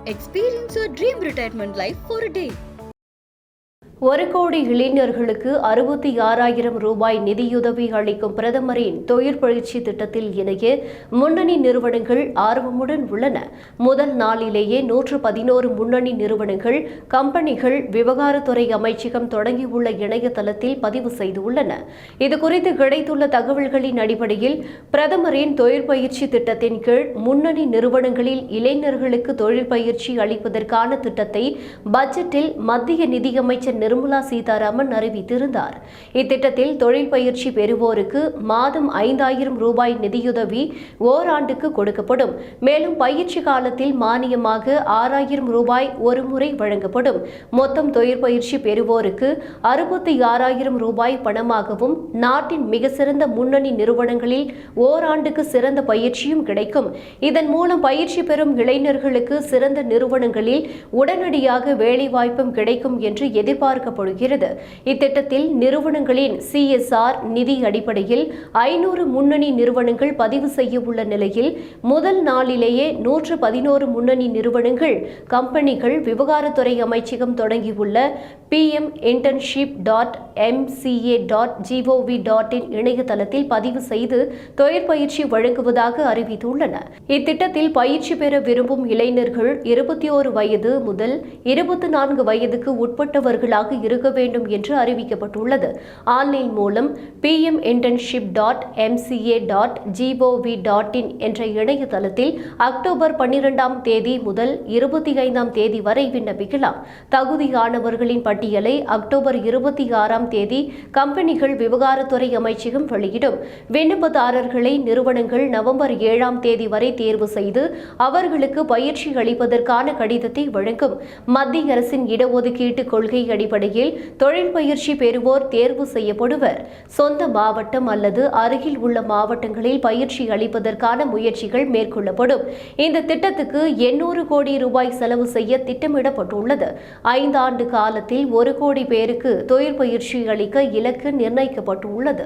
Experience your dream retirement life for a day. 1 கோடி இளைஞர்களுக்கு 66,000 ரூபாய் நிதியுதவி அளிக்கும் பிரதமரின் தொழிற்பயிற்சி திட்டத்தில் இணைய முன்னணி நிறுவனங்கள் ஆர்வமுடன் உள்ளன. முதல் நாளிலேயே 111 முன்னணி நிறுவனங்கள், கம்பெனிகள் விவகாரத்துறை அமைச்சகம் தொடங்கியுள்ள இணையதளத்தில் பதிவு செய்துள்ளன. இதுகுறித்து கிடைத்துள்ள தகவல்களின் அடிப்படையில் பிரதமரின் தொழிற்பயிற்சி திட்டத்தின் கீழ் முன்னணி நிறுவனங்களில் இளைஞர்களுக்கு தொழில் பயிற்சி அளிப்பதற்கான திட்டத்தை பட்ஜெட்டில் மத்திய நிதியமைச்சர் நிர்மலா சீதாராமன் அறிவித்திருந்தார். இத்திட்டத்தில் தொழில் பயிற்சி பெறுவோருக்கு மாதம் 5,000 ரூபாய் நிதியுதவி ஓராண்டுக்கு கொடுக்கப்படும். மேலும் பயிற்சி காலத்தில் மானியமாக 6,000 ரூபாய் ஒருமுறை வழங்கப்படும். மொத்தம் தொழிற்பயிற்சி பெறுவோருக்கு 66,000 ரூபாய் பணமாகவும் நாட்டின் மிக சிறந்த முன்னணி நிறுவனங்களில் ஓராண்டுக்கு சிறந்த பயிற்சியும் கிடைக்கும். இதன் மூலம் பயிற்சி பெறும் இளைஞர்களுக்கு சிறந்த நிறுவனங்களில் உடனடியாக வேலைவாய்ப்பும் கிடைக்கும் என்று எதிர்பார்க்கப்படுகிறது. இத்திட்டத்தில் நிறுவனங்களின் CSR நிதி அடிப்படையில் 500 முன்னணி நிறுவனங்கள் பதிவு செய்ய உள்ள நிலையில் முதல் நாளிலேயே 111 முன்னணி நிறுவனங்கள், கம்பெனிகள் விவகாரத்துறை அமைச்சகம் தொடங்கியுள்ள pminternship.mca.gov.in இணையதளத்தில் பதிவு செய்து தொழிற்பயிற்சி வழங்குவதாக அறிவித்துள்ளன. இத்திட்டத்தில் பயிற்சி பெற விரும்பும் இளைஞர்கள் 21 வயது முதல் 24 வயதுக்கு உட்பட்டவர்களாக இருக்க வேண்டும் என்று அறிவிக்கப்பட்டுள்ளது. ஆன்லைன் மூலம் pminternship.mca.gov.in என்ற இணையதளத்தில் அக்டோபர் 12ஆம் தேதி முதல் 25ஆம் தேதி வரை விண்ணப்பிக்கலாம். தகுதியானவர்களின் பட்டியலை அக்டோபர் 26ஆம் தேதி கம்பெனிகள் விவகாரத்துறை அமைச்சகம் வெளியிடும். விண்ணப்பதாரர்களை நிறுவனங்கள் நவம்பர் 7ஆம் தேதி வரை தேர்வு செய்து அவர்களுக்கு பயிற்சி அளிப்பதற்கான கடிதத்தை வழங்கும். மத்திய அரசின் இடஒதுக்கீட்டு கொள்கை அடிப்படையில் தொழில் பயிற்சி பெறுவோர் தேர்வு செய்யப்படுவர். சொந்த மாவட்டம் அல்லது அருகில் உள்ள மாவட்டங்களில் பயிற்சி அளிப்பதற்கான முயற்சிகள் மேற்கொள்ளப்படும். இந்த திட்டத்துக்கு 800 கோடி ரூபாய் செலவு செய்ய திட்டமிடப்பட்டுள்ளது. 5 ஆண்டு காலத்தில் 1 கோடி பேருக்கு தொழில் பயிற்சி அளிக்க இலக்கு நிர்ணயிக்கப்பட்டுள்ளது.